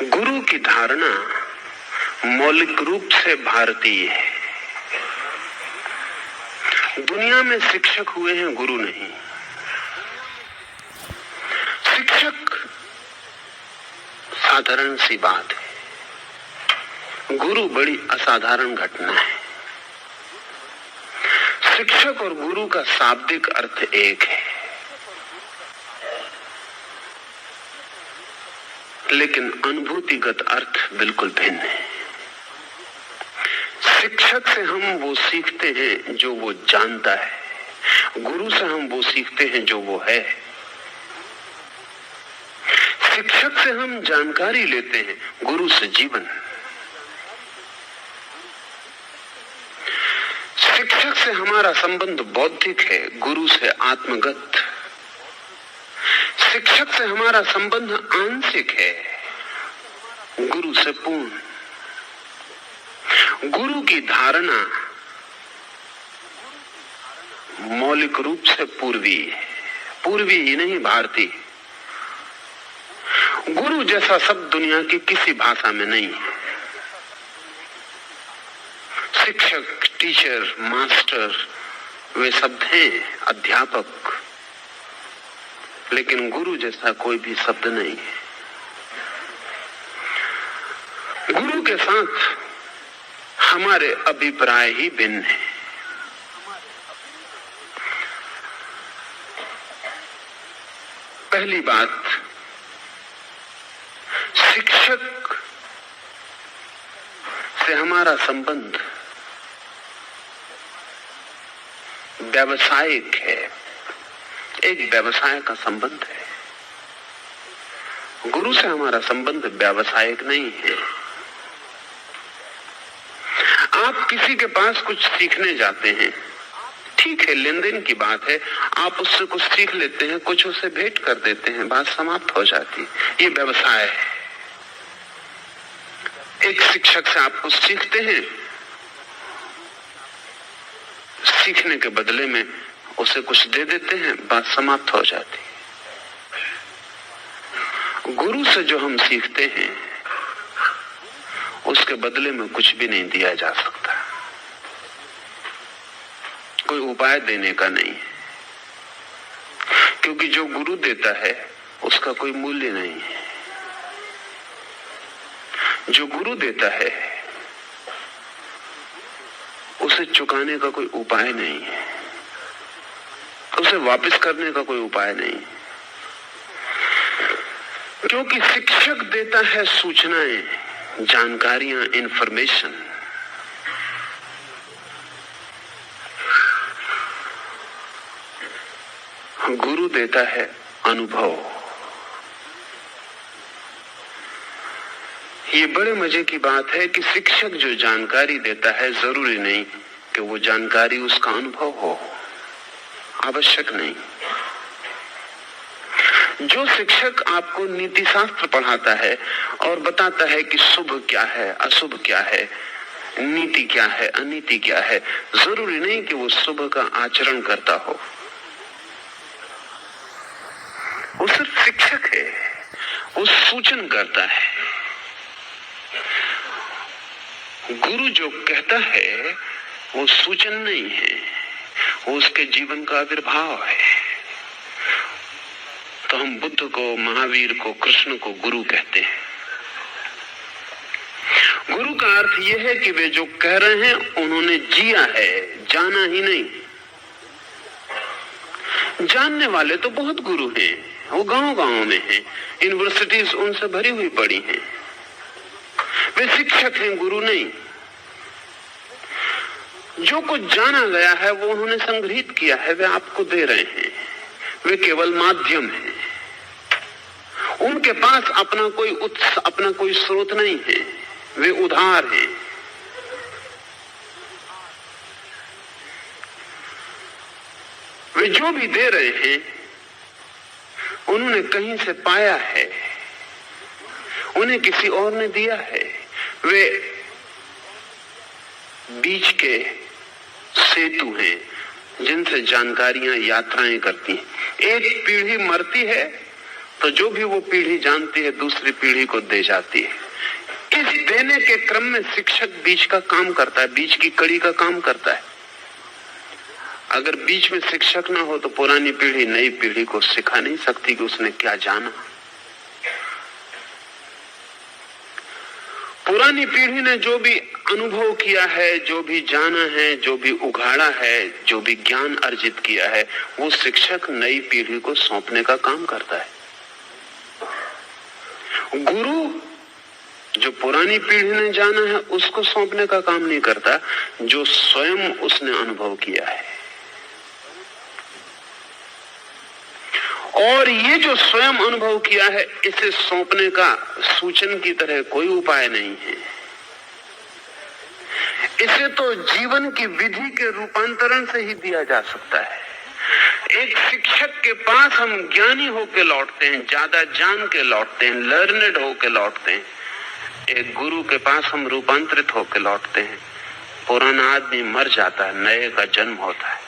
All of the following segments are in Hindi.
गुरु की धारणा मौलिक रूप से भारतीय है। दुनिया में शिक्षक हुए हैं, गुरु नहीं। शिक्षक साधारण सी बात है, गुरु बड़ी असाधारण घटना है। शिक्षक और गुरु का शाब्दिक अर्थ एक है, लेकिन अनुभूतिगत अर्थ बिल्कुल भिन्न है। शिक्षक से हम वो सीखते हैं जो वो जानता है, गुरु से हम वो सीखते हैं जो वो है। शिक्षक से हम जानकारी लेते हैं, गुरु से जीवन। शिक्षक से हमारा संबंध बौद्धिक है, गुरु से आत्मगत। शिक्षक से हमारा संबंध आंशिक है, गुरु से पूर्ण। गुरु की धारणा मौलिक रूप से पूर्वी है, पूर्वी ही नहीं भारतीय। गुरु जैसा शब्द दुनिया की किसी भाषा में नहीं है। शिक्षक, टीचर, मास्टर वे शब्द हैं, अध्यापक, लेकिन गुरु जैसा कोई भी शब्द नहीं है। गुरु के साथ हमारे अभिप्राय ही भिन्न है। पहली बात, शिक्षक से हमारा संबंध व्यावसायिक है, एक व्यवसाय का संबंध है। गुरु से हमारा संबंध व्यावसायिक नहीं है। आप किसी के पास कुछ सीखने जाते हैं, ठीक है, लेन देन की बात है, आप उससे कुछ सीख लेते हैं, कुछ उससे भेंट कर देते हैं, बात समाप्त हो जाती है। ये व्यवसाय है। एक शिक्षक से आप कुछ सीखते हैं, सीखने के बदले में उसे कुछ दे देते हैं, बात समाप्त हो जाती है। गुरु से जो हम सीखते हैं उसके बदले में कुछ भी नहीं दिया जा सकता, कोई उपाय देने का नहीं है, क्योंकि जो गुरु देता है उसका कोई मूल्य नहीं है। जो गुरु देता है उसे चुकाने का कोई उपाय नहीं है, उसे वापस करने का कोई उपाय नहीं, क्योंकि शिक्षक देता है सूचनाएं, जानकारियां, इंफॉर्मेशन। गुरु देता है अनुभव। ये बड़े मजे की बात है कि शिक्षक जो जानकारी देता है, जरूरी नहीं कि वो जानकारी उसका अनुभव हो, आवश्यक नहीं। जो शिक्षक आपको नीति शास्त्र पढ़ाता है और बताता है कि शुभ क्या है, अशुभ क्या है, नीति क्या है, अनीति क्या है, जरूरी नहीं कि वो शुभ का आचरण करता हो। वो सिर्फ शिक्षक है, वो सूचन करता है। गुरु जो कहता है वो सूचन नहीं है, वो उसके जीवन का आविर्भाव है। तो हम बुद्ध को, महावीर को, कृष्ण को गुरु कहते हैं। गुरु का अर्थ यह है कि वे जो कह रहे हैं उन्होंने जिया है, जाना ही नहीं। जानने वाले तो बहुत गुरु हैं, वो गांव-गांव में हैं, यूनिवर्सिटीज उनसे भरी हुई पड़ी हैं। वे शिक्षक हैं, गुरु नहीं। जो कुछ जाना गया है वो उन्होंने संग्रहित किया है, वे आपको दे रहे हैं। वे केवल माध्यम हैं। उनके पास अपना कोई उत्स, अपना कोई स्रोत नहीं है, वे उधार हैं। वे जो भी दे रहे हैं उन्होंने कहीं से पाया है, उन्हें किसी और ने दिया है। वे बीच के सेतु हैं जिनसे जानकारियां यात्राएं करती हैं। एक पीढ़ी मरती है तो जो भी वो पीढ़ी जानती है दूसरी पीढ़ी को दे जाती है। इस देने के क्रम में शिक्षक बीच का काम करता है, बीच की कड़ी का काम करता है। अगर बीच में शिक्षक ना हो तो पुरानी पीढ़ी नई पीढ़ी को सिखा नहीं सकती कि उसने क्या जाना। पुरानी पीढ़ी ने जो भी अनुभव किया है, जो भी जाना है, जो भी उघाड़ा है, जो भी ज्ञान अर्जित किया है, वो शिक्षक नई पीढ़ी को सौंपने का काम करता है। गुरु जो पुरानी पीढ़ी ने जाना है उसको सौंपने का काम नहीं करता, जो स्वयं उसने अनुभव किया है। और ये जो स्वयं अनुभव किया है इसे सौंपने का सूचन की तरह कोई उपाय नहीं है। इसे तो जीवन की विधि के रूपांतरण से ही दिया जा सकता है। एक शिक्षक के पास हम ज्ञानी होके लौटते हैं, ज्यादा जान के लौटते हैं, लर्नेड होके लौटते हैं। एक गुरु के पास हम रूपांतरित होके लौटते हैं। पुराना आदमी मर जाता है, नए का जन्म होता है।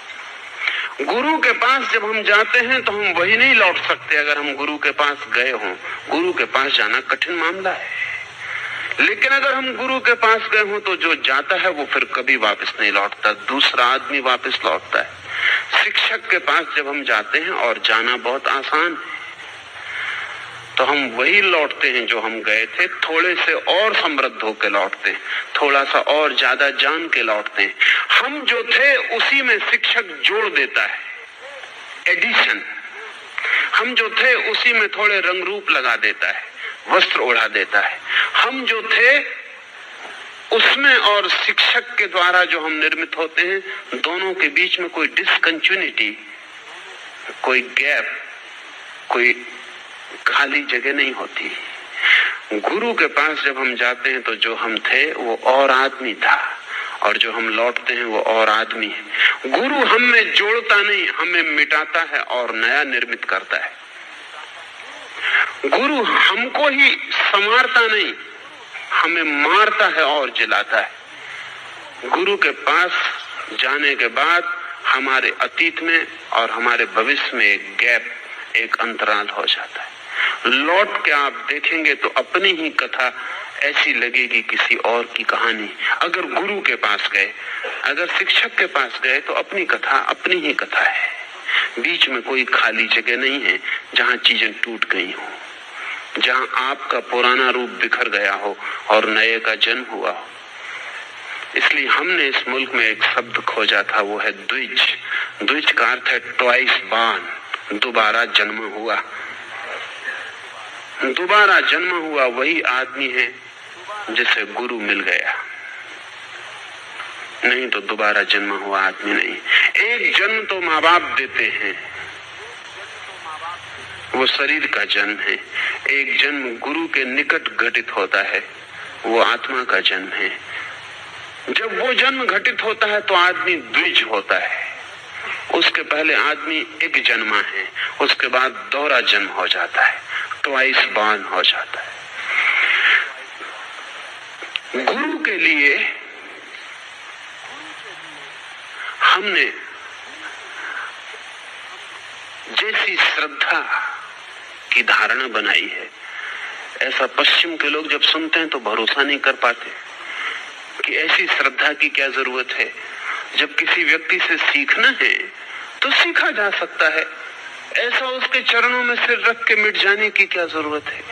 गुरु के पास जब हम जाते हैं तो हम वही नहीं लौट सकते अगर हम गुरु के पास गए हों। गुरु के पास जाना कठिन मामला है, लेकिन अगर हम गुरु के पास गए हों तो जो जाता है वो फिर कभी वापस नहीं लौटता, दूसरा आदमी वापस लौटता है। शिक्षक के पास जब हम जाते हैं और जाना बहुत आसान है, तो हम वही लौटते हैं जो हम गए थे, थोड़े से और समृद्ध होकर लौटते हैं, थोड़ा सा और ज्यादा जान के लौटते हैं। हम जो थे उसी में शिक्षक जोड़ देता है, एडिशन। हम जो थे उसी में थोड़े रंग रूप लगा देता है, वस्त्र ओढ़ा देता है। हम जो थे उसमें और शिक्षक के द्वारा जो हम निर्मित होते हैं, दोनों के बीच में कोई डिसकंटिन्यूटी, कोई गैप, कोई खाली जगह नहीं होती। गुरु के पास जब हम जाते हैं तो जो हम थे वो और आदमी था, और जो हम लौटते हैं वो और आदमी है। गुरु हमें जोड़ता नहीं, हमें मिटाता है और नया निर्मित करता है। गुरु हमको ही संवारता नहीं, हमें मारता है और जिलाता है। गुरु के पास जाने के बाद हमारे अतीत में और हमारे भविष्य में एक गैप, एक अंतराल हो जाता है। लौट के आप देखेंगे तो अपनी ही कथा ऐसी लगेगी किसी और की कहानी। अगर गुरु के पास गए, अगर शिक्षक के पास गए तो अपनी कथा अपनी ही कथा है। बीच में कोई खाली जगह नहीं है जहां चीजें टूट गई हो, जहां आपका पुराना रूप बिखर गया हो और नए का जन्म हुआ हो। इसलिए हमने इस मुल्क में एक शब्द खोजा था, वो है द्विज। द्विज का अर्थ है ट्वाइस बॉर्न, दोबारा जन्म हुआ। दोबारा जन्म हुआ वही आदमी है जिसे गुरु मिल गया, नहीं तो दोबारा जन्म हुआ आदमी नहीं। एक जन्म तो माँ बाप देते हैं, वो शरीर का जन्म है। एक जन्म गुरु के निकट घटित होता है, वो आत्मा का जन्म है। जब वो जन्म घटित होता है तो आदमी द्विज होता है। उसके पहले आदमी एक जन्मा है, उसके बाद दोहरा जन्म हो जाता है, ट्वाइस बॉर्न हो जाता है। गुरु के लिए हमने जैसी श्रद्धा की धारणा बनाई है, ऐसा पश्चिम के लोग जब सुनते हैं तो भरोसा नहीं कर पाते कि ऐसी श्रद्धा की क्या जरूरत है। जब किसी व्यक्ति से सीखना है तो सीखा जा सकता है, ऐसा उसके चरणों में सिर रख के मिट जाने की क्या जरूरत है।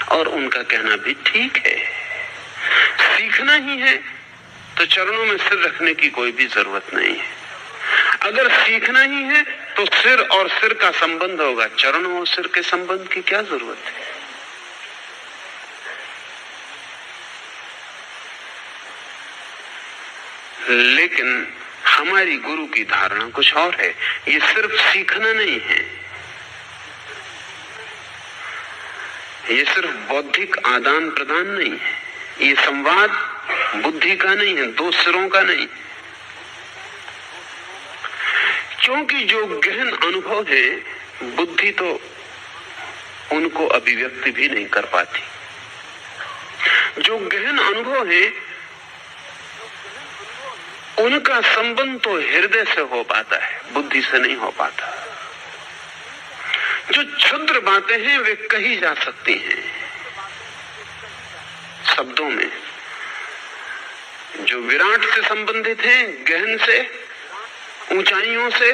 और उनका कहना भी ठीक है, सीखना ही है तो चरणों में सिर रखने की कोई भी जरूरत नहीं है। अगर सीखना ही है तो सिर और सिर का संबंध होगा, चरणों और सिर के संबंध की क्या जरूरत है। लेकिन हमारी गुरु की धारणा कुछ और है। ये सिर्फ सीखना नहीं है, ये सिर्फ बौद्धिक आदान प्रदान नहीं है, ये संवाद बुद्धि का नहीं है, दो सिरों का नहीं। क्योंकि जो गहन अनुभव है, बुद्धि तो उनको अभिव्यक्ति भी नहीं कर पाती। जो गहन अनुभव है उनका संबंध तो हृदय से हो पाता है, बुद्धि से नहीं हो पाता। जो क्षुद्र बातें हैं वे कही जा सकती हैं शब्दों में, जो विराट से संबंधित हैं, गहन से, ऊंचाइयों से,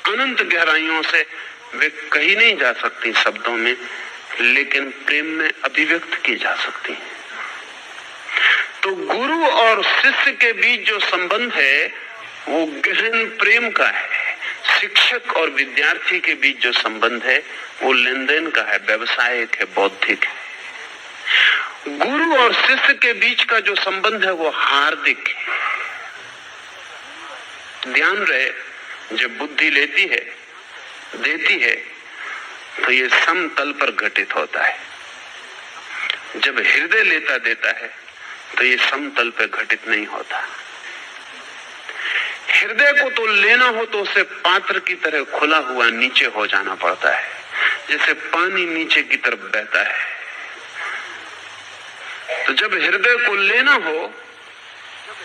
अनंत गहराइयों से, वे कही नहीं जा सकती शब्दों में, लेकिन प्रेम में अभिव्यक्त की जा सकती हैं। तो गुरु और शिष्य के बीच जो संबंध है वो गहन प्रेम का है। शिक्षक और विद्यार्थी के बीच जो संबंध है वो लेन देन का है, व्यवसायिक है, बौद्धिक है। गुरु और शिष्य के बीच का जो संबंध है वो हार्दिक है। ध्यान रहे, जब बुद्धि लेती है, देती है, तो ये समतल पर घटित होता है। जब हृदय लेता देता है तो ये समतल पर घटित नहीं होता। हृदय को तो लेना हो तो उसे पात्र की तरह खुला हुआ नीचे हो जाना पड़ता है, जैसे पानी नीचे की तरफ बहता है। तो जब हृदय को लेना हो,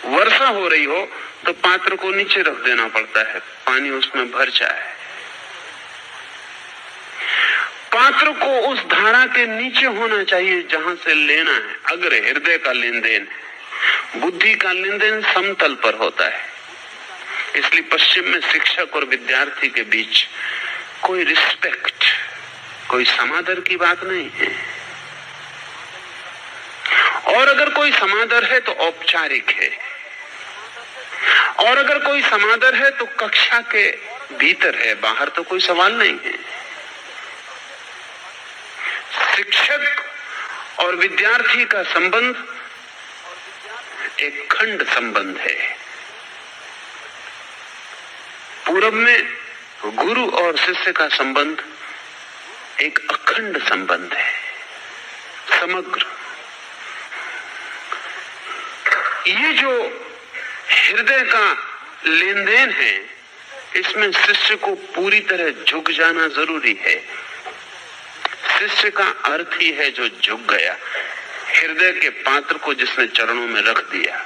वर्षा हो रही हो, तो पात्र को नीचे रख देना पड़ता है, पानी उसमें भर जाए। पात्र को उस धारा के नीचे होना चाहिए जहां से लेना है। अगर हृदय का लेन देन है, बुद्धि का लेन देन समतल पर होता है। इसलिए पश्चिम में शिक्षक और विद्यार्थी के बीच कोई रिस्पेक्ट, कोई समादर की बात नहीं है। और अगर कोई समादर है तो औपचारिक है, और अगर कोई समादर है तो कक्षा के भीतर है, बाहर तो कोई सवाल नहीं है। शिक्षक और विद्यार्थी का संबंध एक खंड संबंध है। पूरब में गुरु और शिष्य का संबंध एक अखंड संबंध है, समग्र। ये जो हृदय का लेन देन है, इसमें शिष्य को पूरी तरह झुक जाना जरूरी है। शिष्य का अर्थ ही है जो झुक गया, हृदय के पात्र को जिसने चरणों में रख दिया।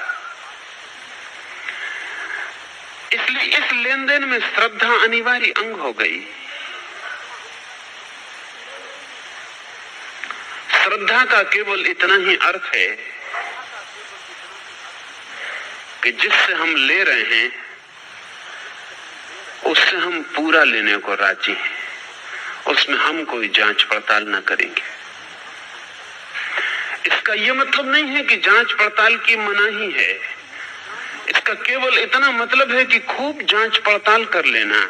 इसलिए इस लेन देन में श्रद्धा अनिवार्य अंग हो गई। श्रद्धा का केवल इतना ही अर्थ है कि जिससे हम ले रहे हैं उससे हम पूरा लेने को राजी हैं, उसमें हम कोई जांच पड़ताल न करेंगे। इसका यह मतलब नहीं है कि जांच पड़ताल की मनाही है। इसका केवल इतना मतलब है कि खूब जांच पड़ताल कर लेना,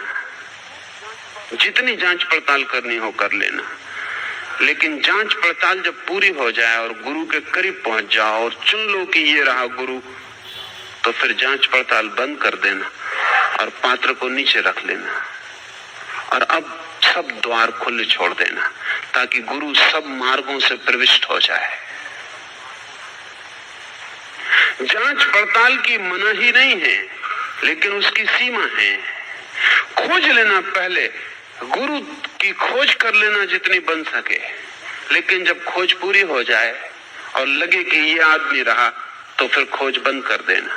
जितनी जांच पड़ताल करनी हो कर लेना। लेकिन जांच पड़ताल जब पूरी हो जाए और गुरु के करीब पहुंच जाओ और चुन लो कि ये रहा गुरु, तो फिर जांच पड़ताल बंद कर देना और पात्र को नीचे रख लेना और अब सब द्वार खुले छोड़ देना, ताकि गुरु सब मार्गों से प्रविष्ट हो जाए। जांच पड़ताल की मनाही नहीं है, लेकिन उसकी सीमा है। खोज लेना, पहले गुरु की खोज कर लेना जितनी बन सके, लेकिन जब खोज पूरी हो जाए और लगे कि ये आदमी रहा, तो फिर खोज बंद कर देना,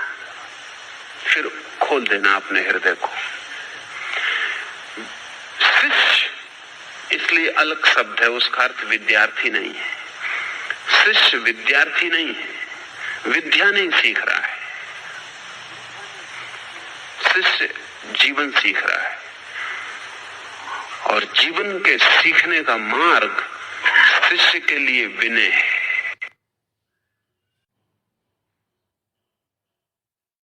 फिर खोल देना अपने हृदय को। शिष्य इसलिए अलग शब्द है, उसका अर्थ विद्यार्थी नहीं है। शिष्य विद्यार्थी नहीं है, विद्या नहीं सीख रहा है। शिष्य जीवन सीख रहा है, और जीवन के सीखने का मार्ग शिष्य के लिए विनय है।